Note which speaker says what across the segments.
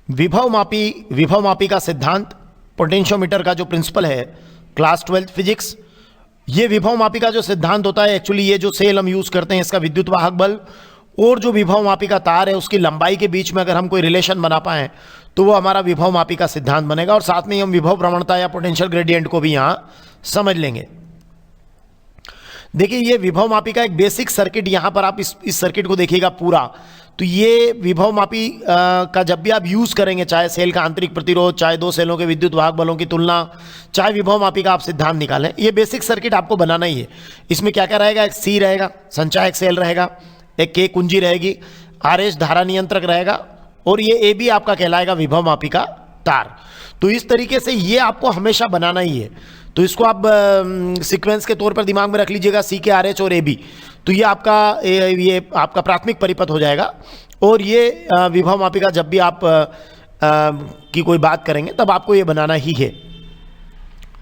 Speaker 1: विभव मापी का सिद्धांत, पोटेंशियोमीटर का जो प्रिंसिपल है, क्लास 12 फिजिक्स। ये विभव मापी का जो सिद्धांत होता है, एक्चुअली ये जो सेल हम यूज करते हैं इसका विद्युत वाहक बल और जो विभव मापी का तार है उसकी लंबाई के बीच में अगर हम कोई रिलेशन बना पाए तो वो हमारा विभव मापी का सिद्धांत बनेगा। और साथ में ही हम विभव प्रवणता या पोटेंशियल ग्रेडियंट को भी यहां समझ लेंगे। देखिए ये विभव मापी का एक बेसिक सर्किट, यहां पर आप इस सर्किट को देखिएगा पूरा, तो ये विभव मापी का जब भी आप यूज करेंगे, चाहे सेल का आंतरिक प्रतिरोध, चाहे दो सेलों के विद्युत वाहक बलों की तुलना, चाहे विभव मापी का आप सिद्धांत निकालें, ये बेसिक सर्किट आपको बनाना ही है। इसमें क्या क्या रहेगा, एक सी रहेगा, संचायक सेल रहेगा, एक के कुंजी रहेगी, आरएस धारा नियंत्रक रहेगा और ये ए बी आपका कहलाएगा विभव मापी का तार। तो इस तरीके से ये आपको हमेशा बनाना ही है। तो इसको आप सीक्वेंस के तौर पर दिमाग में रख लीजिएगा, सी के आर एच और ए बी। तो ये आपका प्राथमिक परिपथ हो जाएगा। और ये विभव मापी का जब भी आप की कोई बात करेंगे तब आपको ये बनाना ही है।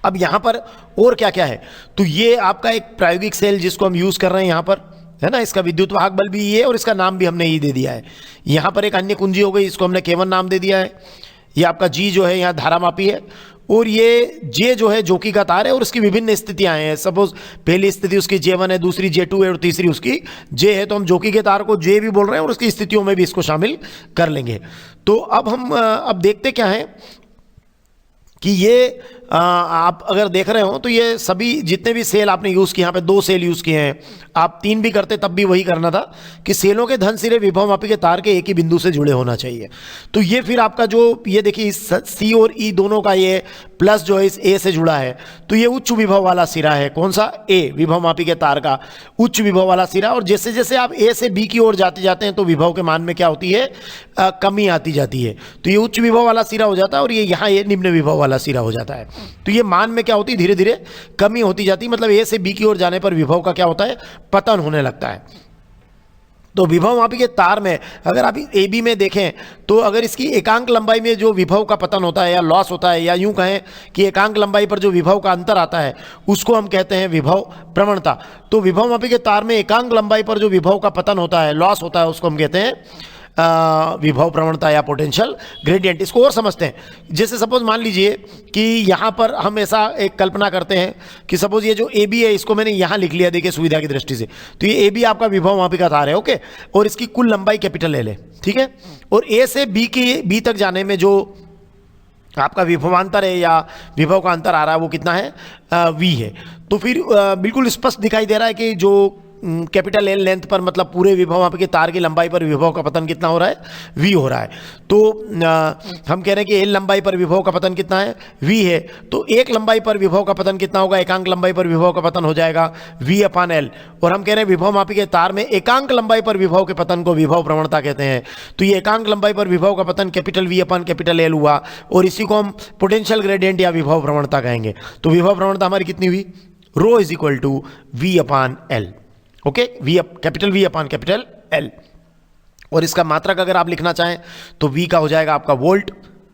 Speaker 1: अब यहाँ पर और क्या क्या है, तो ये आपका एक प्रायोगिक सेल जिसको हम यूज कर रहे हैं यहाँ पर, है ना, इसका विद्युत वाहक बल भी ये और इसका नाम भी हमने ये दे दिया है। यहाँ पर एक अन्य कुंजी हो गई, इसको हमने K1 नाम दे दिया है। ये आपका G जो है यहाँ धारा मापी है और ये J जो है जोकी का तार है और उसकी विभिन्न स्थितियां हैं। सपोज पहली स्थिति उसकी J1 है, दूसरी J2 है और तीसरी उसकी J है, तो हम जोकी के तार को J भी बोल रहे हैं और उसकी स्थितियों में भी इसको शामिल कर लेंगे। तो अब हम देखते क्या है कि ये आप अगर देख रहे हो तो ये सभी जितने भी सेल आपने यूज़ किए, यहाँ पे 2 सेल यूज़ किए हैं, आप 3 भी करते तब भी वही करना था कि सेलों के धन सिरे विभव मापी के तार के एक ही बिंदु से जुड़े होना चाहिए। तो ये फिर आपका जो ये देखिए सी और ई दोनों का ये प्लस जो है इस ए से जुड़ा है, तो ये उच्च विभव वाला सिरा है। कौन सा, ए, विभव मापी के तार का उच्च विभव वाला सिरा। और जैसे जैसे आप ए से बी की ओर जाते जाते हैं तो विभव के मान में क्या होती है, कमी आती जाती है। तो ये उच्च विभव वाला सिरा हो जाता है और ये यहाँ ये निम्न विभव वाला सिरा हो जाता है। तो ये मान में क्या होती है, धीरे धीरे कमी होती जाती है। मतलब ए से बी की ओर जाने पर विभव का क्या होता है, पतन होने लगता है। तो विभव मापी के तार में अगर आप ए बी में देखें तो अगर इसकी एकांक लंबाई में जो विभव का पतन होता है या लॉस होता है, या यूं कहें कि एकांक लंबाई पर जो विभव का अंतर आता है उसको हम कहते हैं विभव प्रवणता। तो विभव मापी के तार में एकांक लंबाई पर जो विभव का पतन होता है, लॉस होता है, उसको हम कहते हैं विभव प्रवणता या पोटेंशियल ग्रेडियंट। इसको और समझते हैं, जैसे सपोज मान लीजिए कि यहाँ पर हम ऐसा एक कल्पना करते हैं कि सपोज ये जो ए बी है इसको मैंने यहाँ लिख लिया, देखिए सुविधा की दृष्टि से। तो ये ए बी आपका विभव मापी का तार है, ओके, और इसकी कुल लंबाई कैपिटल एल है, ठीक है। और ए से बी तक जाने में जो आपका विभवांतर है या विभव का अंतर आ रहा है वो कितना है, वी है। तो फिर बिल्कुल स्पष्ट दिखाई दे रहा है कि जो कैपिटल एल लेंथ पर, मतलब पूरे विभव मापी के तार की लंबाई पर विभव का पतन कितना हो रहा है, वी हो रहा है। तो हम कह रहे हैं कि एल लंबाई पर विभव का पतन कितना है, वी है। तो एक लंबाई पर विभव का पतन कितना होगा, एकांक लंबाई पर विभव का पतन हो जाएगा वी अपान एल। और हम कह रहे हैं विभव मापी के तार में एकांक लंबाई पर विभव के पतन को विभव प्रवणता कहते हैं। तो ये एकांक लंबाई पर विभव का पतन capital V upon capital L हुआ और इसी को हम पोटेंशियल ग्रेडियंट या विभव प्रवणता कहेंगे। तो विभव प्रवणता हमारी कितनी हुई, rho is equal to V upon L, okay, capital V upon capital L. और इसका मात्रक अगर आप लिखना चाहें तो वी का हो जाएगा आपका वोल्ट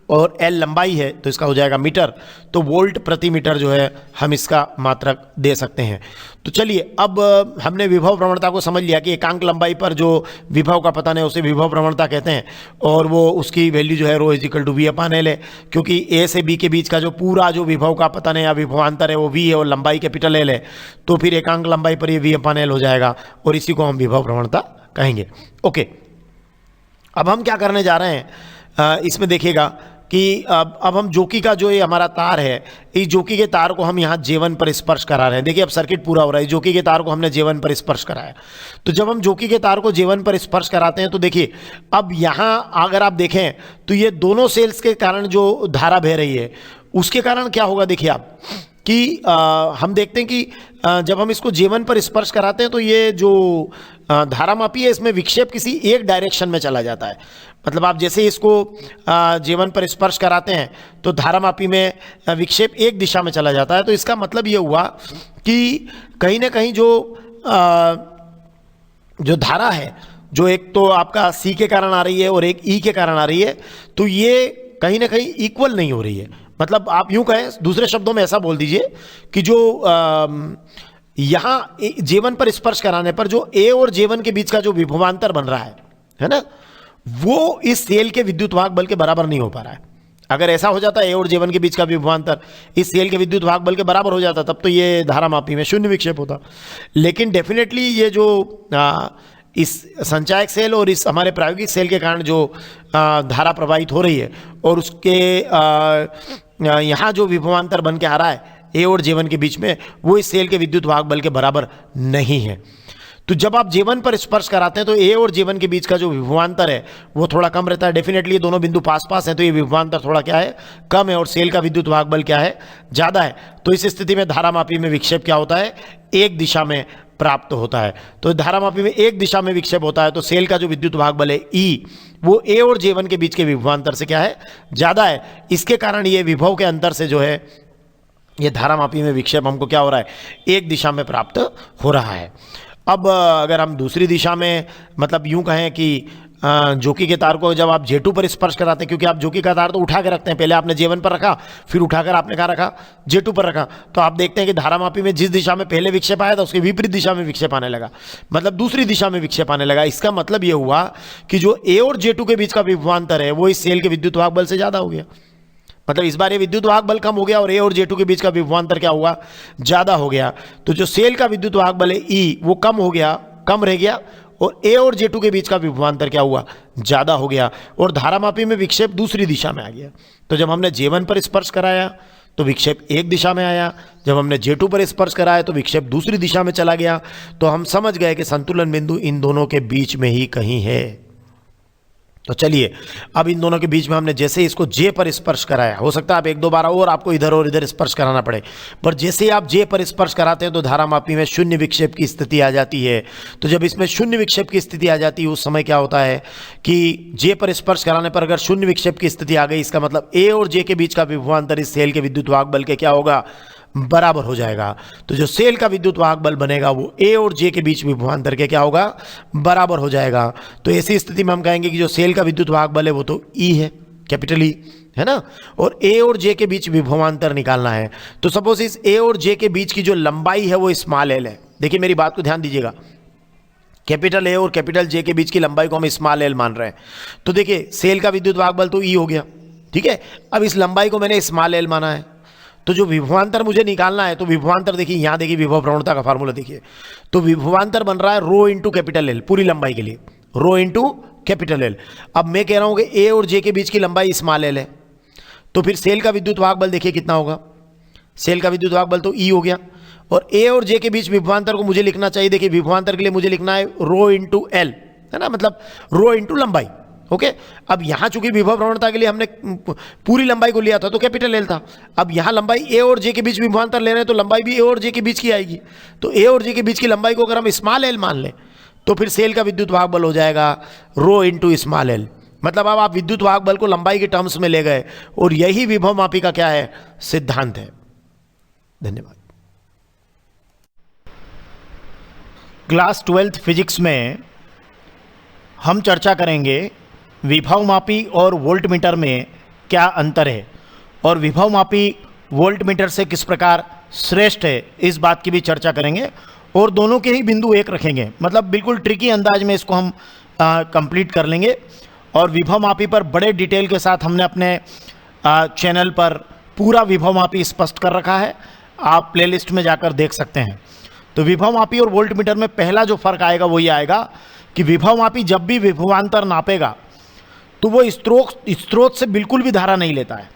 Speaker 1: और एल लंबाई है तो इसका हो जाएगा मीटर। तो वोल्ट प्रति मीटर जो है हम इसका मात्रक दे सकते हैं। तो चलिए अब हमने विभव प्रवणता को समझ लिया कि एकांक लंबाई पर जो विभव का पतन है उसे विभव प्रवणता कहते हैं और वो उसकी वैल्यू जो है rho is equal to V upon L है, क्योंकि ए से बी के बीच का जो पूरा जो विभव का पतन है या विभवांतर है वो वी है और लंबाई कैपिटल एल है। तो फिर एकांक लंबाई पर ये वी अपान एल हो जाएगा और इसी को हम विभव प्रवणता कहेंगे, ओके। अब हम क्या करने जा रहे हैं, इसमें देखिएगा कि अब हम जोकी का जो ये हमारा तार है, इस जोकी के तार को हम यहाँ J1 पर स्पर्श करा रहे हैं। देखिए अब सर्किट पूरा हो रहा है, जोकी के तार को हमने J1 पर स्पर्श कराया। तो जब हम जोकी के तार को J1 पर स्पर्श कराते हैं तो देखिए अब यहाँ अगर आप देखें तो ये दोनों सेल्स के कारण जो धारा बह रही है उसके कारण क्या होगा, देखिए आप कि हम देखते हैं कि जब हम इसको J1 पर स्पर्श कराते हैं तो ये जो धारा मापी है इसमें विक्षेप किसी एक डायरेक्शन में चला जाता है। मतलब आप जैसे इसको J1 पर स्पर्श कराते हैं तो धारा मापी में विक्षेप एक दिशा में चला जाता है। तो इसका मतलब ये हुआ कि कहीं ना कहीं जो धारा है, जो एक तो आपका C के कारण आ रही है और एक E के कारण आ रही है, तो ये कहीं ना कहीं इक्वल नहीं हो रही है। मतलब आप यूं कहें, दूसरे शब्दों में ऐसा बोल दीजिए कि जो यहाँ J1 पर स्पर्श कराने पर जो A और J1 के बीच का जो विभवांतर बन रहा है ना, वो इस सेल के विद्युत वाहक बल के बराबर नहीं हो पा रहा है। अगर ऐसा हो जाता ए और J1 के बीच का विभवांतर इस सेल के विद्युत वाहक बल के बराबर हो जाता, तब तो ये धारामापी में शून्य विक्षेप होता। लेकिन डेफिनेटली ये जो इस संचायक सेल और इस हमारे प्रायोगिक सेल के कारण जो धारा प्रवाहित हो रही है और उसके यहाँ जो विभवांतर बन के आ रहा है ए और J1 के बीच में, वो इस सेल के विद्युत वाहक बल के बराबर नहीं है। तो जब आप J1 पर स्पर्श कराते हैं तो ए और J1 के बीच का जो विभवांतर है वो थोड़ा कम रहता है। डेफिनेटली ये दोनों बिंदु पास पास हैं, तो ये विभवांतर थोड़ा क्या है, कम है, और सेल का विद्युत वाहक बल क्या है, ज़्यादा है। तो इस स्थिति में धारामापी में विक्षेप क्या होता है, एक दिशा में प्राप्त होता है। तो धारामापी में एक दिशा में विक्षेप होता है, तो सेल का जो विद्युत वाहक बल है E, वो ए और J1 के बीच के विभवांतर से क्या है, ज़्यादा है। इसके कारण ये विभव के अंतर से जो है ये धारामापी में विक्षेप हमको क्या हो रहा है, एक दिशा में प्राप्त हो रहा है। अब अगर हम दूसरी दिशा में, मतलब यूं कहें कि जोकी के तार को जब आप J2 पर स्पर्श कराते हैं, क्योंकि आप जोकी का तार तो उठा के रखते हैं, पहले आपने J1 पर रखा, फिर उठाकर आपने कहाँ रखा, J2 पर रखा, तो आप देखते हैं कि धारामापी में जिस दिशा में पहले विक्षेप आया था उसके विपरीत दिशा में विक्षेप आने लगा, मतलब दूसरी दिशा में विक्षेप आने लगा। इसका मतलब ये हुआ कि जो ए और J2 के बीच का विभवांतर है वो इस सेल के विद्युत वाहक बल से ज़्यादा हो गया। मतलब इस बार ये विद्युत वाहक बल कम हो गया और ए और J2 के बीच का विभवांतर क्या हुआ, ज़्यादा हो गया। तो जो सेल का विद्युत वाहक बल है E, वो कम हो गया, कम रह गया, और ए और J2 के बीच का विभवांतर क्या हुआ, ज़्यादा हो गया, और धारामापी में विक्षेप दूसरी दिशा में आ गया। तो जब हमने J1 पर स्पर्श कराया तो विक्षेप एक दिशा में आया, जब हमने J2 पर स्पर्श कराया तो विक्षेप दूसरी दिशा में चला गया। तो हम समझ गए कि संतुलन बिंदु इन दोनों के बीच में ही कहीं है। तो चलिए, अब इन दोनों के बीच में हमने जैसे इसको J पर स्पर्श कराया, हो सकता है आप एक दो बार और आपको इधर और इधर स्पर्श कराना पड़े, पर जैसे आप J पर स्पर्श कराते हैं तो धारामापी में शून्य विक्षेप की स्थिति आ जाती है। तो जब इसमें शून्य विक्षेप की स्थिति आ जाती है उस समय क्या होता है कि J पर स्पर्श कराने पर अगर शून्य विक्षेप की स्थिति आ गई, इसका मतलब A और J के बीच का विभवांतर इस सेल के विद्युत वाहक बल के क्या होगा, बराबर हो जाएगा। तो जो सेल का विद्युत वाहक बल बनेगा वो ए और J के बीच विभवांतर के क्या होगा, बराबर हो जाएगा। तो ऐसी स्थिति में हम कहेंगे कि जो सेल का विद्युत वाहक बल है वो तो E है, कैपिटल E है ना, और ए और J के बीच विभवांतर निकालना है। तो सपोज इस ए और J के बीच की जो लंबाई है वो स्मॉल एल है। देखिए मेरी बात को ध्यान दीजिएगा, कैपिटल ए और कैपिटल J के बीच की लंबाई को हम स्मॉल एल मान रहे हैं। तो देखिए सेल का विद्युत वाहक बल तो E हो गया, ठीक है। अब इस लंबाई को मैंने स्मॉल एल माना है, तो जो विभवांतर मुझे निकालना है, तो विभवांतर देखिए यहाँ देखिए विभव प्रवणता का फार्मूला देखिए, तो विभवांतर बन रहा है रो इंटू कैपिटल एल, पूरी लंबाई के लिए रो इंटू कैपिटल एल। अब मैं कह रहा हूँ कि ए और J के बीच की लंबाई स्मॉल एल है, तो फिर सेल का विद्युत वाहक बल देखिए कितना होगा, सेल का विद्युत वाहक बल तो E हो गया, और ए और J के बीच विभवांतर को मुझे लिखना चाहिए, देखिए विभवांतर के लिए मुझे लिखना है रो इंटू एल, है ना, मतलब रो इंटू लंबाई। ओके, अब यहाँ चूंकि विभव प्रवणता के लिए हमने पूरी लंबाई को लिया था तो कैपिटल एल था, अब यहाँ लंबाई ए और J के बीच विभवांतर ले रहे हैं तो लंबाई भी ए और J के बीच की आएगी। तो ए और J के बीच की लंबाई को अगर हम स्मॉल एल मान लें तो फिर सेल का विद्युत वाहक बल हो जाएगा रो इंटू स्मॉल एल। मतलब अब आप विद्युत वाहक बल को लंबाई के टर्म्स में ले गए, और यही विभव मापी का क्या है, सिद्धांत है। धन्यवाद।
Speaker 2: क्लास 12th फिजिक्स में हम चर्चा करेंगे विभव मापी और वोल्टमीटर में क्या अंतर है, और विभव मापी वोल्टमीटर से किस प्रकार श्रेष्ठ है, इस बात की भी चर्चा करेंगे। और दोनों के ही बिंदु एक रखेंगे, मतलब बिल्कुल ट्रिकी अंदाज में इसको हम कंप्लीट कर लेंगे। और विभव मापी पर बड़े डिटेल के साथ हमने अपने चैनल पर पूरा विभव मापी स्पष्ट कर रखा है, आप प्लेलिस्ट में जाकर देख सकते हैं। तो विभव मापी और वोल्टमीटर में पहला जो फर्क आएगा वो ये आएगा कि विभव मापी जब भी विभवांतर नापेगा तो वो स्रोत से बिल्कुल भी धारा नहीं लेता है।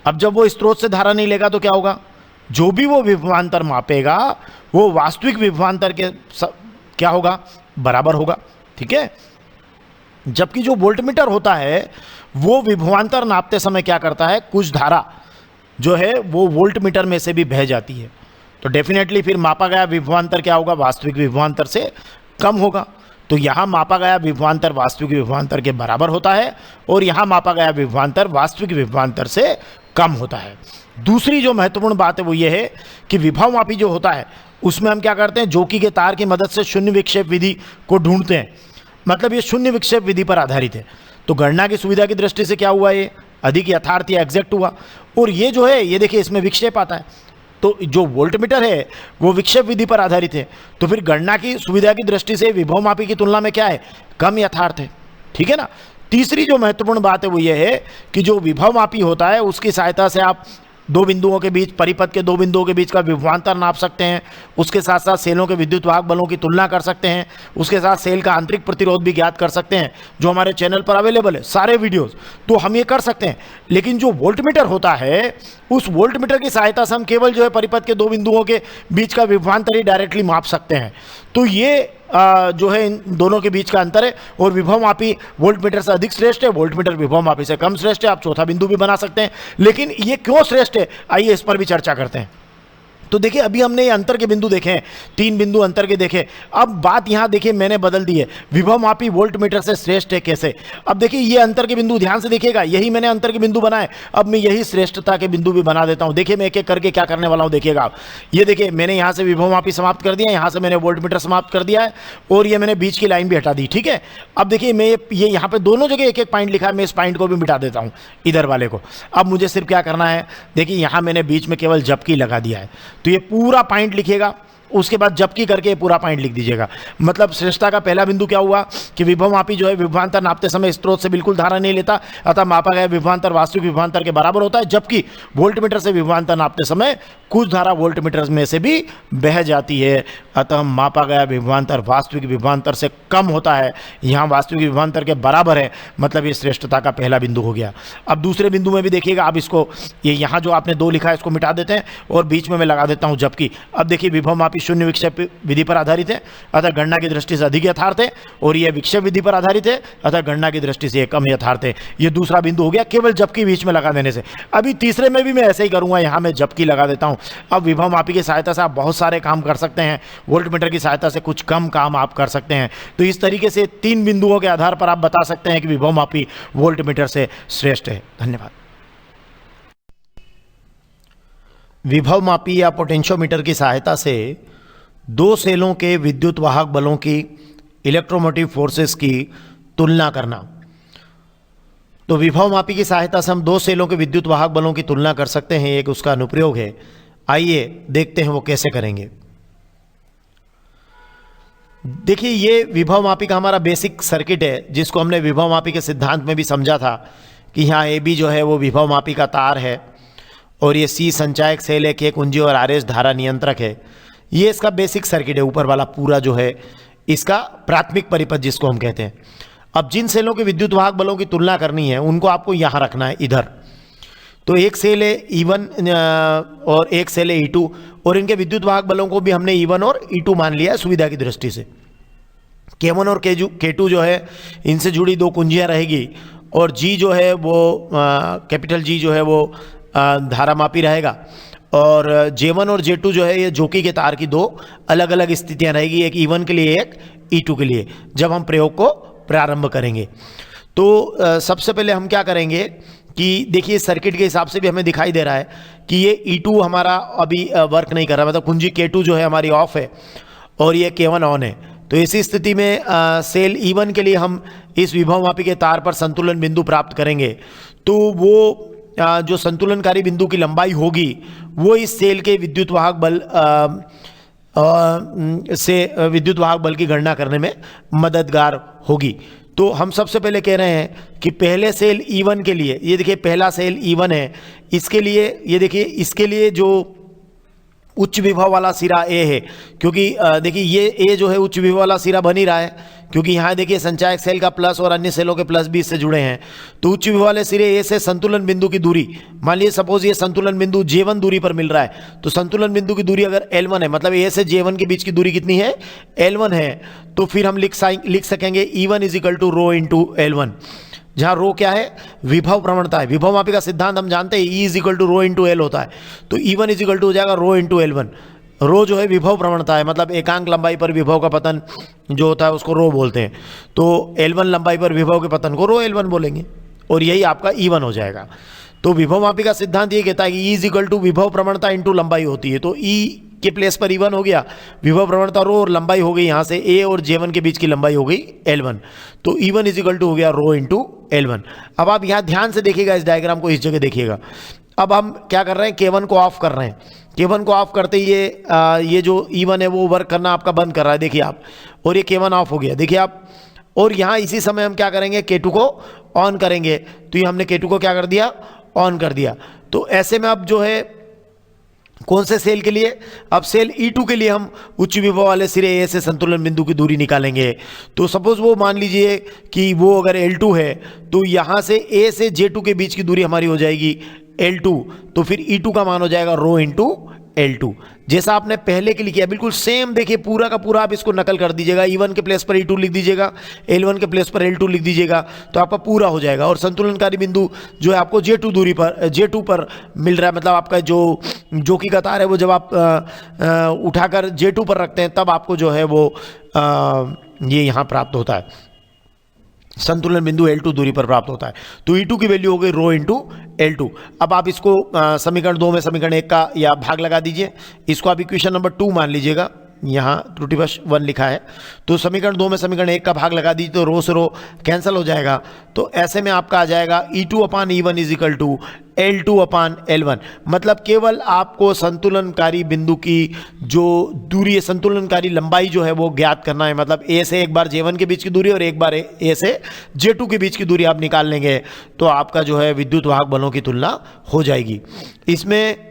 Speaker 2: अब जब वो स्रोत से धारा नहीं लेगा तो क्या होगा, जो भी वो विभवांतर मापेगा वो वास्तविक विभवांतर के क्या होगा, बराबर होगा, ठीक है। जबकि जो वोल्टमीटर होता है वो विभवांतर नापते समय क्या करता है, कुछ धारा जो है वो वोल्टमीटर में से भी बह जाती है। तो डेफिनेटली फिर मापा गया विभवांतर क्या होगा, वास्तविक विभवांतर से कम होगा। तो यहाँ मापा गया विभवांतर वास्तविक विभवांतर के बराबर होता है, और यहाँ मापा गया विभवांतर वास्तविक विभवांतर से कम होता है। दूसरी जो महत्वपूर्ण बात है वो ये है कि विभव मापी जो होता है उसमें हम क्या करते हैं, जोकी के तार की मदद से शून्य विक्षेप विधि को ढूंढते हैं। मतलब ये शून्य विक्षेप विधि पर आधारित है, तो गणना की सुविधा की दृष्टि से क्या हुआ, ये अधिक यथार्थ या एग्जैक्ट हुआ। और ये जो है ये देखिए इसमें विक्षेप आता है, तो जो वोल्टमीटर है वो विक्षेप विधि पर आधारित है, तो फिर गणना की सुविधा की दृष्टि से विभव मापी की तुलना में क्या है, कम यथार्थ है,
Speaker 1: ठीक है ना। तीसरी जो महत्वपूर्ण बात है वो ये है कि जो विभव मापी होता है उसकी सहायता से आप दो बिंदुओं के बीच, परिपथ के दो बिंदुओं के बीच का विभवांतर नाप सकते हैं, उसके साथ साथ सेलों के विद्युत वाहक बलों की तुलना कर सकते हैं, उसके साथ सेल का आंतरिक प्रतिरोध भी ज्ञात कर सकते हैं, जो हमारे चैनल पर अवेलेबल है सारे वीडियोस, तो हम ये कर सकते हैं। लेकिन जो वोल्टमीटर होता है उस वोल्टमीटर की सहायता से हम केवल जो है परिपथ के दो बिंदुओं के बीच का विभवांतर ही डायरेक्टली माप सकते हैं। तो ये जो है इन दोनों के बीच का अंतर है। और विभव मापी वोल्टमीटर से अधिक श्रेष्ठ है, वोल्टमीटर विभव मापी से कम श्रेष्ठ है। आप चौथा बिंदु भी बना सकते हैं, लेकिन ये क्यों श्रेष्ठ है आइए इस पर भी चर्चा करते हैं। तो देखिए अभी हमने ये अंतर के बिंदु देखे हैं, 3 बिंदु अंतर के देखे। अब बात यहाँ देखिए मैंने बदल दी है, विभव मापी वोल्टमीटर से श्रेष्ठ है कैसे। अब देखिए ये अंतर के बिंदु ध्यान से देखिएगा, यही मैंने अंतर के बिंदु बनाए, अब मैं यही श्रेष्ठता के बिंदु भी बना देता हूँ। देखिए मैं एक एक करके क्या करने वाला हूँ, देखिएगा आप। ये देखिए मैंने यहाँ से विभव मापी समाप्त कर दिया, यहाँ से मैंने वोल्टमीटर समाप्त कर दिया है, और ये मैंने बीच की लाइन भी हटा दी, ठीक है। अब देखिए मैं ये यहाँ पे दोनों जगह एक एक पॉइंट लिखा है, मैं इस पॉइंट को भी मिटा देता हूँ इधर वाले को। अब मुझे सिर्फ क्या करना है, देखिए यहाँ मैंने बीच में केवल जबकि लगा दिया है, तो ये पूरा पॉइंट लिखिएगा, उसके बाद जबकि करके पूरा पॉइंट लिख दीजिएगा। मतलब श्रेष्ठता का पहला बिंदु क्या हुआ कि विभव मापी जो है विभवांतर नापते समय स्रोत से बिल्कुल धारा नहीं लेता, अतः मापा गया विभवांतर वास्तविक विभवांतर के बराबर होता है, जबकि वोल्टमीटर से विभवांतर नापते समय कुछ धारा वोल्टमीटर में से भी बह जाती है, अतः मापा गया विभवांतर वास्तविक विभवांतर से कम होता है। यहाँ वास्तविक विभवांतर के बराबर है, मतलब ये श्रेष्ठता का पहला बिंदु हो गया। अब दूसरे बिंदु में भी देखिएगा, अब इसको ये यहाँ जो आपने 2 लिखा है इसको मिटा देते हैं और बीच में मैं लगा देता हूँ जबकि। अब देखिए विभव मापी शून्य विक्षेप विधि पर आधारित है, अतः गणना की दृष्टि से अधिक यथार्थ है, और यह विक्षेप विधि पर आधारित है, अतः गणना की दृष्टि से कम यथार्थ है। ये दूसरा बिंदु हो गया केवल जबकि बीच में लगा देने से। अभी तीसरे में भी मैं ऐसे ही करूंगा, यहां मैं जबकि लगा देता हूं। अब विभव मापी की सहायता से आप बहुत सारे काम कर सकते हैं, वोल्टमीटर की सहायता से कुछ कम काम आप कर सकते हैं। तो इस तरीके से 3 बिंदुओं के आधार पर आप बता सकते हैं कि विभव मापी वोल्टमीटर से श्रेष्ठ है। धन्यवाद। विभव मापी या पोटेंशियोमीटर की सहायता से 2 सेलों के विद्युत वाहक बलों की, इलेक्ट्रोमोटिव फोर्सेस की तुलना करना। तो विभव मापी की सहायता से हम 2 सेलों के विद्युत वाहक बलों की तुलना कर सकते हैं, एक उसका अनुप्रयोग है। आइए देखते हैं वो कैसे करेंगे। देखिए ये विभव मापी का हमारा बेसिक सर्किट है, जिसको हमने विभव मापी के सिद्धांत में भी समझा था कि यहाँ AB जो है वो विभव मापी का तार है, और ये C संचायक सेल है, K कुंजी और RS धारा नियंत्रक है। ये इसका बेसिक सर्किट है, ऊपर वाला पूरा जो है इसका प्राथमिक परिपथ जिसको हम कहते हैं। अब जिन सेलों के विद्युत वाहक बलों की तुलना करनी है उनको आपको यहाँ रखना है इधर। तो एक सेल है E1 और एक सेल है E2, और इनके विद्युत वाहक बलों को भी हमने E1 और E2 मान लिया है सुविधा की दृष्टि से। K1 और K2 जो है इनसे जुड़ी 2 कुंजियाँ रहेगी, और G जो है वो कैपिटल G जो है वो धारा मापी रहेगा, और J1 और J2 जो है ये जोकी के तार की 2 अलग अलग स्थितियां रहेगी, एक E1 के लिए एक E2 के लिए, जब हम प्रयोग को प्रारंभ करेंगे। तो सबसे पहले हम क्या करेंगे कि देखिए सर्किट के हिसाब से भी हमें दिखाई दे रहा है कि ये E2 हमारा अभी वर्क नहीं कर रहा, मतलब कुंजी K2 जो है हमारी ऑफ है और ये K1 ऑन है। तो इसी स्थिति में सेल E1 के लिए हम इस विभव मापी के तार पर संतुलन बिंदु प्राप्त करेंगे। तो वो जो संतुलनकारी बिंदु की लंबाई होगी वो इस सेल के विद्युत वाहक बल से विद्युत वाहक बल की गणना करने में मददगार होगी। तो हम सबसे पहले कह रहे हैं कि पहले सेल E1 के लिए, ये देखिए पहला सेल E1 है, इसके लिए ये देखिए इसके लिए जो उच्च विभव वाला सिरा A है, क्योंकि देखिए ये A जो है उच्च विभव वाला सिरा बन ही रहा है, क्योंकि यहाँ देखिए संचायक सेल का प्लस और अन्य सेलों के प्लस भी इससे जुड़े हैं। तो उच्च विभव वाले सिरे A से संतुलन बिंदु की दूरी, मान लीजिए सपोज ये संतुलन बिंदु J1 दूरी पर मिल रहा है, तो संतुलन बिंदु की दूरी अगर L1 है, मतलब A से J1 के बीच की दूरी कितनी है, L1 है, तो फिर हम लिख सकेंगे E1 is equal to rho into L1, जहाँ रो क्या है, विभव प्रवणता है। विभव मापी का सिद्धांत हम जानते हैं E is equal to rho into L होता है, तो E1 इज इक्वल टू हो जाएगा रो इंटू L1। रो जो है विभव प्रवणता है, मतलब एकांक लंबाई पर विभव का पतन जो होता है उसको रो बोलते हैं, तो L1 लंबाई पर विभव के पतन को रो L1 बोलेंगे, और यही आपका E1 हो जाएगा। तो विभव मापी का सिद्धांत ये कहता है कि E इज इक्वल टू विभव प्रवणता इंटू लंबाई होती है, तो E के प्लेस पर E1 हो गया, विभव प्रवणता रो और लंबाई हो गई यहाँ से A और J1 के बीच की लंबाई हो गई L1, तो E1 इज इक्वल टू हो गया रो इंटू L1। अब आप यहाँ ध्यान से देखिएगा इस डायग्राम को, इस जगह देखिएगा। अब हम क्या कर रहे हैं, K1 को ऑफ कर रहे हैं। K1 को ऑफ करते ही ये जो E1 है वो वर्क करना आपका बंद कर रहा है, देखिए आप, और ये K1 ऑफ हो गया। देखिए आप और यहाँ इसी समय हम क्या करेंगे, K2 को ऑन करेंगे। तो ये हमने K2 को क्या कर दिया, ऑन कर दिया। तो ऐसे में अब जो है कौन से सेल के लिए, अब सेल E2 के लिए हम उच्च विभव वाले सिरे A से संतुलन बिंदु की दूरी निकालेंगे। तो सपोज वो मान लीजिए कि वो अगर L2 है तो यहाँ से A से J2 के बीच की दूरी हमारी हो जाएगी L2, तो फिर E2 का मान हो जाएगा रो इंटू L2, जैसा आपने पहले के लिए किया बिल्कुल सेम। देखिए पूरा का पूरा आप इसको नकल कर दीजिएगा, E1 के प्लेस पर E2 लिख दीजिएगा, L1 के प्लेस पर L2 लिख दीजिएगा, तो आपका पूरा हो जाएगा। और संतुलनकारी बिंदु जो है आपको J2 पर मिल रहा है, मतलब आपका जो की कतार है वो जब आप उठाकर J2 पर रखते हैं तब आपको जो है वो ये यहाँ प्राप्त होता है, संतुलन बिंदु L2 दूरी पर प्राप्त होता है। तो E2 की वैल्यू हो गई रो इंटू L2। अब आप इसको समीकरण 2 में समीकरण 1 का या भाग लगा दीजिए, इसको आप इक्वेशन नंबर 2 मान लीजिएगा, यहाँ त्रुटिवश 1 लिखा है। तो समीकरण 2 में समीकरण 1 का भाग लगा दीजिए तो रो से रो कैंसिल हो जाएगा। तो ऐसे में आपका आ जाएगा E2 upon E1 is equal to L2 upon L1। मतलब केवल आपको संतुलनकारी बिंदु की जो दूरी है, संतुलनकारी लंबाई जो है वो ज्ञात करना है। मतलब A से एक बार J1 के बीच की दूरी और एक बार A से J2 के बीच की दूरी आप निकाल लेंगे तो आपका जो है विद्युत वाहक बलों की तुलना हो जाएगी। इसमें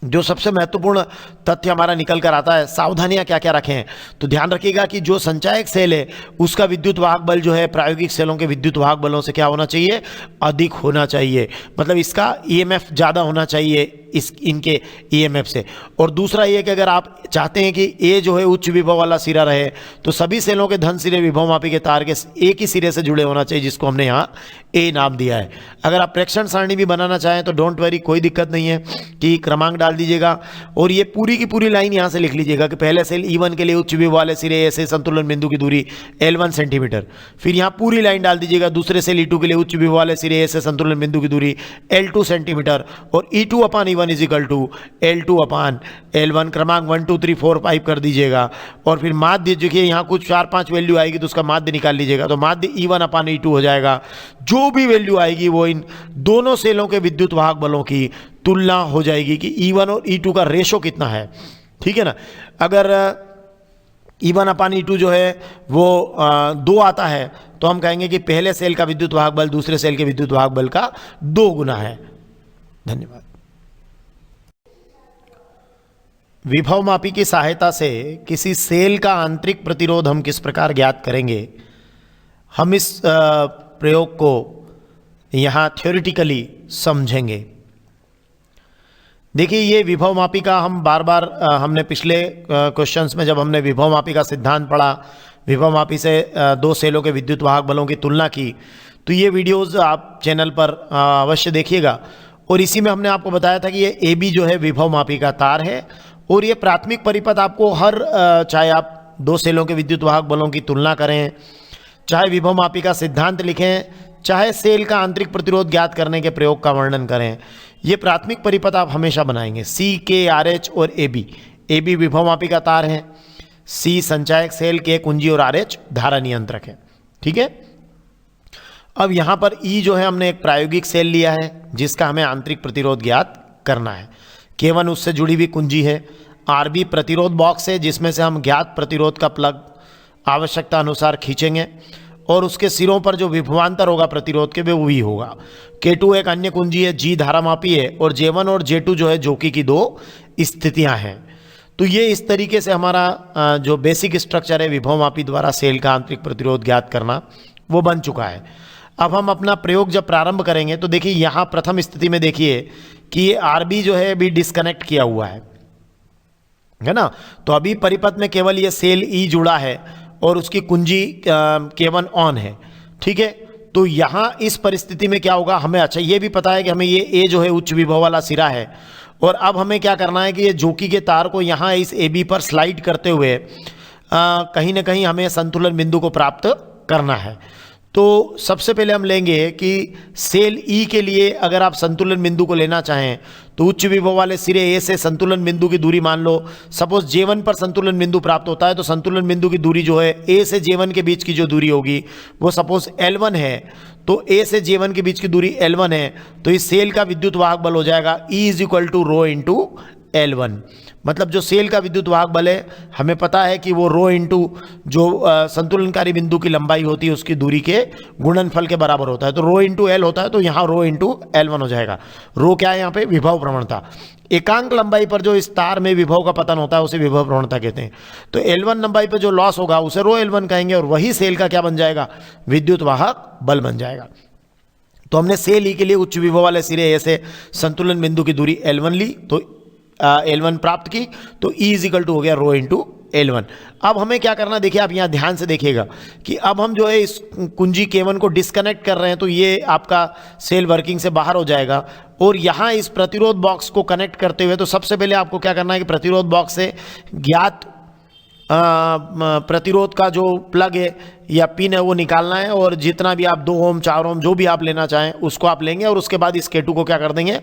Speaker 1: जो सबसे महत्वपूर्ण तथ्य हमारा निकल कर आता है, सावधानियां क्या क्या रखें, तो ध्यान रखिएगा कि जो संचायक सेल है उसका विद्युत वाहक बल जो है प्रायोगिक सेलों के विद्युत वाहक बलों से क्या होना चाहिए, अधिक होना चाहिए। मतलब इसका ईएमएफ ज़्यादा होना चाहिए इनके ईएमएफ से। और दूसरा ये कि अगर आप चाहते हैं कि ए जो है उच्च विभव वाला सिरा रहे तो सभी सेलों के धन सिरे विभवमापी के तार के एक ही सिरे से जुड़े होना चाहिए, जिसको हमने यहाँ ए नाम दिया है। अगर आप प्रेक्षण सारणी भी बनाना चाहें तो डोंट वरी, कोई दिक्कत नहीं है कि क्रमांक डाल दीजिएगा और ये पूरी की पूरी लाइन यहाँ से लिख लीजिएगा कि पहले सेल E1 के लिए उच्च विभव वाले सिरे से संतुलन बिंदु की दूरी L1 सेंटीमीटर, फिर यहाँ पूरी लाइन डाल दीजिएगा दूसरे सेल E2 के लिए उच्च विभव वाले सिरे से संतुलन बिंदु की दूरी L2 सेंटीमीटर और E2 upon E1 is equal to L2 upon L1। क्रमांक 1 2 3 4 5 कर दीजिएगा और फिर माध्य देखिए यहाँ कुछ 4-5 वैल्यू आएगी तो उसका माध्य निकाल लीजिएगा। तो माध्य E1 अपान E2 हो जाएगा। जो भी वैल्यू आएगी वो इन दोनों सेलों के विद्युत वाहक बलों की तुलना हो जाएगी कि E1 और E2 का रेशो कितना है, ठीक है ना। अगर E1 अपान E2 जो है वो 2 आता है तो हम कहेंगे कि पहले सेल का विद्युत वाहक बल दूसरे सेल के विद्युत वाहक बल का 2 गुना है। धन्यवाद। विभवमापी की सहायता से किसी सेल का आंतरिक प्रतिरोध हम किस प्रकार ज्ञात करेंगे, हम इस प्रयोग को यहाँ थ्योरेटिकली समझेंगे। देखिए ये विभवमापी का हम बार बार हमने पिछले क्वेश्चंस में जब हमने विभवमापी का सिद्धांत पढ़ा, विभवमापी से दो सेलों के विद्युत वाहक बलों की तुलना की, तो ये वीडियोस आप चैनल पर अवश्य देखिएगा। और इसी में हमने आपको बताया था कि ये AB जो है विभवमापी का तार है और ये प्राथमिक परिपथ आपको हर चाहे आप दो सेलों के विद्युत वाहक बलों की तुलना करें, चाहे विभवमापी का सिद्धांत लिखें, चाहे सेल का आंतरिक प्रतिरोध ज्ञात करने के प्रयोग का वर्णन करें, ये प्राथमिक परिपथ आप हमेशा बनाएंगे। C, K, RH और AB विभवमापी का तार है, C संचायक सेल, K कुंजी और RH धारा नियंत्रक है, ठीक है। अब यहाँ पर E जो है हमने एक प्रायोगिक सेल लिया है जिसका हमें आंतरिक प्रतिरोध ज्ञात करना है। K1 उससे जुड़ी हुई कुंजी है, RB प्रतिरोध बॉक्स है जिसमें से हम ज्ञात प्रतिरोध का प्लग आवश्यकता अनुसार खींचेंगे और उसके सिरों पर जो विभवांतर होगा प्रतिरोध के वो भी होगा। K2 एक अन्य कुंजी है, G धारामापी है और J1 और J2 जो है जोकी की दो स्थितियां हैं। तो ये इस तरीके से हमारा जो बेसिक स्ट्रक्चर है विभवमापी द्वारा सेल का आंतरिक प्रतिरोध ज्ञात करना वो बन चुका है। अब हम अपना प्रयोग जब प्रारंभ करेंगे तो देखिए यहाँ प्रथम स्थिति में देखिए कि ये RB जो है अभी डिस्कनेक्ट किया हुआ है ना। तो अभी परिपथ में केवल ये सेल E जुड़ा है और उसकी कुंजी K1 ऑन है, ठीक है। तो यहाँ इस परिस्थिति में क्या होगा, हमें अच्छा ये भी पता है कि हमें ये A जो है उच्च विभव वाला सिरा है और अब हमें क्या करना है कि ये जोकी के तार को यहाँ इस AB पर स्लाइड करते हुए कहीं ना कहीं हमें संतुलन बिंदु को प्राप्त करना है। तो सबसे पहले हम लेंगे कि सेल E के लिए अगर आप संतुलन बिंदु को लेना चाहें तो उच्च विभव वाले सिरे A से संतुलन बिंदु की दूरी मान लो, सपोज J1 पर संतुलन बिंदु प्राप्त होता है तो संतुलन बिंदु की दूरी जो है A से J1 के बीच की जो दूरी होगी वो सपोज L1 है। तो A से J1 के बीच की दूरी L1 है तो इस सेल का विद्युत वाहक बल हो जाएगा E is equal to rho into L1। मतलब जो सेल का विद्युत वाहक बल है हमें पता है कि वो रो इंटू जो संतुलनकारी बिंदु की लंबाई होती है उसकी दूरी के गुणनफल के बराबर होता है। तो रो इंटू एल होता है, तो यहाँ रो इंटू L1 हो जाएगा। रो क्या है यहाँ पे? विभव प्रवणता। एकांक लंबाई पर जो इस तार में विभव का पतन होता है उसे विभव प्रवणता कहते हैं। तो L1 लंबाई पर जो लॉस होगा उसे रो L1 कहेंगे, और वही सेल का क्या बन जाएगा? विद्युत वाहक बल बन जाएगा। तो हमने सेल ई के लिए उच्च विभव वाले सिरे ए से संतुलन बिंदु की दूरी L1 ली, तो L1 प्राप्त की, तो E इजिकल टू हो गया रो इंटू L1। अब हमें क्या करना, देखिए आप यहाँ ध्यान से देखिएगा कि अब हम जो है इस कुंजी K1 को डिस्कनेक्ट कर रहे हैं, तो ये आपका सेल वर्किंग से बाहर हो जाएगा। और यहाँ इस प्रतिरोध बॉक्स को कनेक्ट करते हुए तो सबसे पहले आपको क्या करना है कि प्रतिरोध बॉक्स से ज्ञात प्रतिरोध का जो प्लग है या पिन है वो निकालना है, और जितना भी आप 2 ओम 4 ओम जो भी आप लेना चाहें उसको आप लेंगे, और उसके बाद इस K2 को क्या कर देंगे?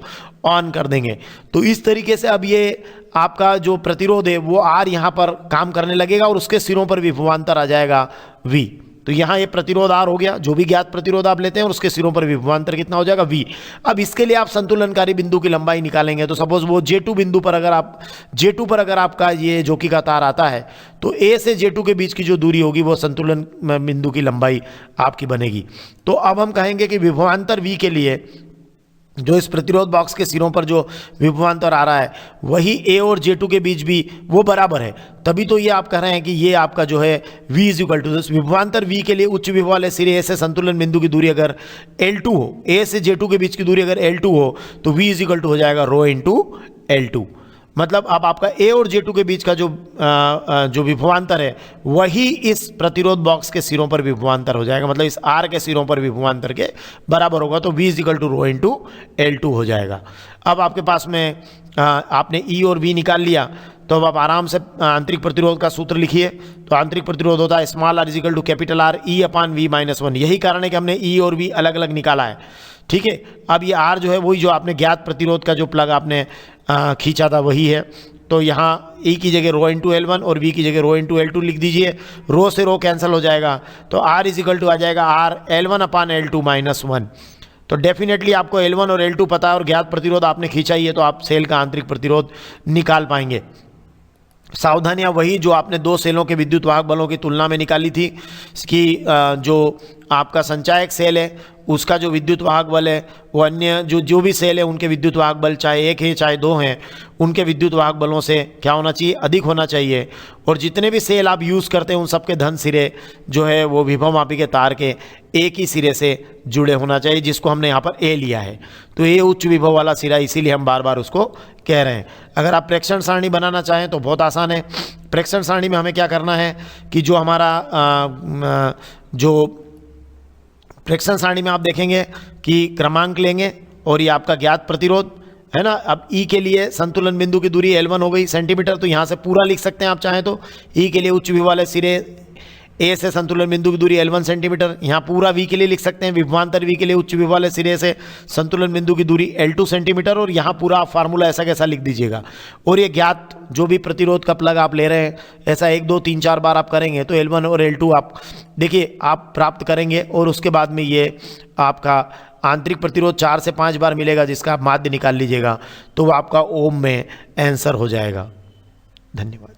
Speaker 1: ऑन कर देंगे। तो इस तरीके से अब ये आपका जो प्रतिरोध है वो R यहाँ पर काम करने लगेगा, और उसके सिरों पर विभवांतर आ जाएगा V। तो यहाँ ये प्रतिरोध R हो गया, जो भी ज्ञात प्रतिरोध आप लेते हैं, और उसके सिरों पर विभवांतर कितना हो जाएगा? V। अब इसके लिए आप संतुलनकारी बिंदु की लंबाई निकालेंगे। तो सपोज वो J2 बिंदु पर अगर आपका ये जोकी का तार आता है, तो A से J2 के बीच की जो दूरी होगी वो संतुलन बिंदु की लंबाई आपकी बनेगी। तो अब हम कहेंगे कि विभवांतर V के लिए जो इस प्रतिरोध बॉक्स के सिरों पर जो विभवांतर आ रहा है वही A और J2 के बीच भी वो बराबर है। तभी तो ये आप कह रहे हैं कि ये आपका जो है V इज इक्वल टू विभवांतर V के लिए उच्च विभव वाले सिरे A से संतुलन बिंदु की दूरी अगर L2 हो, A से J2 के बीच की दूरी अगर L2 हो, तो V इज इक्वल टू हो जाएगा रो इंटू L2। मतलब अब आपका A और J2 के बीच का जो विभवांतर है वही इस प्रतिरोध बॉक्स के सिरों पर विभवांतर हो जाएगा, मतलब इस R के सिरों पर विभवांतर के बराबर होगा। तो V is equal to rho into L2 हो जाएगा। अब आपके पास में आपने E और V निकाल लिया, तो अब आप आराम से आंतरिक प्रतिरोध का सूत्र लिखिए। तो आंतरिक प्रतिरोध होता है small r is equal to capital R E upon V minus 1। यही कारण है कि हमने E और V अलग अलग निकाला है, ठीक है। अब ये R जो है वही जो आपने ज्ञात प्रतिरोध का जो प्लग आपने खींचा था वही है। तो यहाँ E की जगह रो इंटू L1 और V की जगह रो इंटू L2 लिख दीजिए। रो से रो कैंसिल हो जाएगा, तो R इज इक्वल टू आ जाएगा R L1 अपान L2 माइनस 1। तो डेफिनेटली आपको L1 और L2 पता है और ज्ञात प्रतिरोध आपने खींचा ही है, तो आप सेल का आंतरिक प्रतिरोध निकाल पाएंगे। सावधानियां वही जो आपने 2 सेलों के विद्युत वाहक बलों की तुलना में निकाली थी कि जो आपका संचायक सेल है उसका जो विद्युत वाहक बल है वो अन्य जो भी सेल है उनके विद्युत वाहक बल चाहे 1 है चाहे 2 हैं उनके विद्युत वाहक बलों से क्या होना चाहिए? अधिक होना चाहिए। और जितने भी सेल आप यूज़ करते हैं उन सबके धन सिरे जो है वो विभवमापी के तार के एक ही सिरे से जुड़े होना चाहिए, जिसको हमने यहाँ पर A लिया है। तो ये उच्च विभव वाला सिरा, इसीलिए हम बार बार उसको कह रहे हैं। अगर आप प्रेक्षण सारणी बनाना चाहें तो बहुत आसान है। प्रेक्षण सारणी में हमें क्या करना है कि जो हमारा जो प्रेक्षण सारणी में आप देखेंगे कि क्रमांक लेंगे और ये आपका ज्ञात प्रतिरोध है ना। अब E के लिए संतुलन बिंदु की दूरी L1 हो गई सेंटीमीटर, तो यहाँ से पूरा लिख सकते हैं आप चाहें तो। E के लिए उच्च विभव वाले सिरे A से संतुलन बिंदु की दूरी L1 सेंटीमीटर, यहाँ पूरा V के लिए लिख सकते हैं। विभवांतर V के लिए उच्च विभव वाले सिरे से संतुलन बिंदु की दूरी L2 सेंटीमीटर, और यहाँ पूरा फार्मूला ऐसा कैसा लिख दीजिएगा। और ये ज्ञात जो भी प्रतिरोध का प्लग आप ले रहे हैं ऐसा 1 2 3 4 बार आप करेंगे तो L1 और L2 आप देखिए आप प्राप्त करेंगे। और उसके बाद में ये आपका आंतरिक प्रतिरोध 4 से 5 बार मिलेगा, जिसका आप माध्य निकाल लीजिएगा, तो वो आपका ओम में आंसर हो जाएगा। धन्यवाद।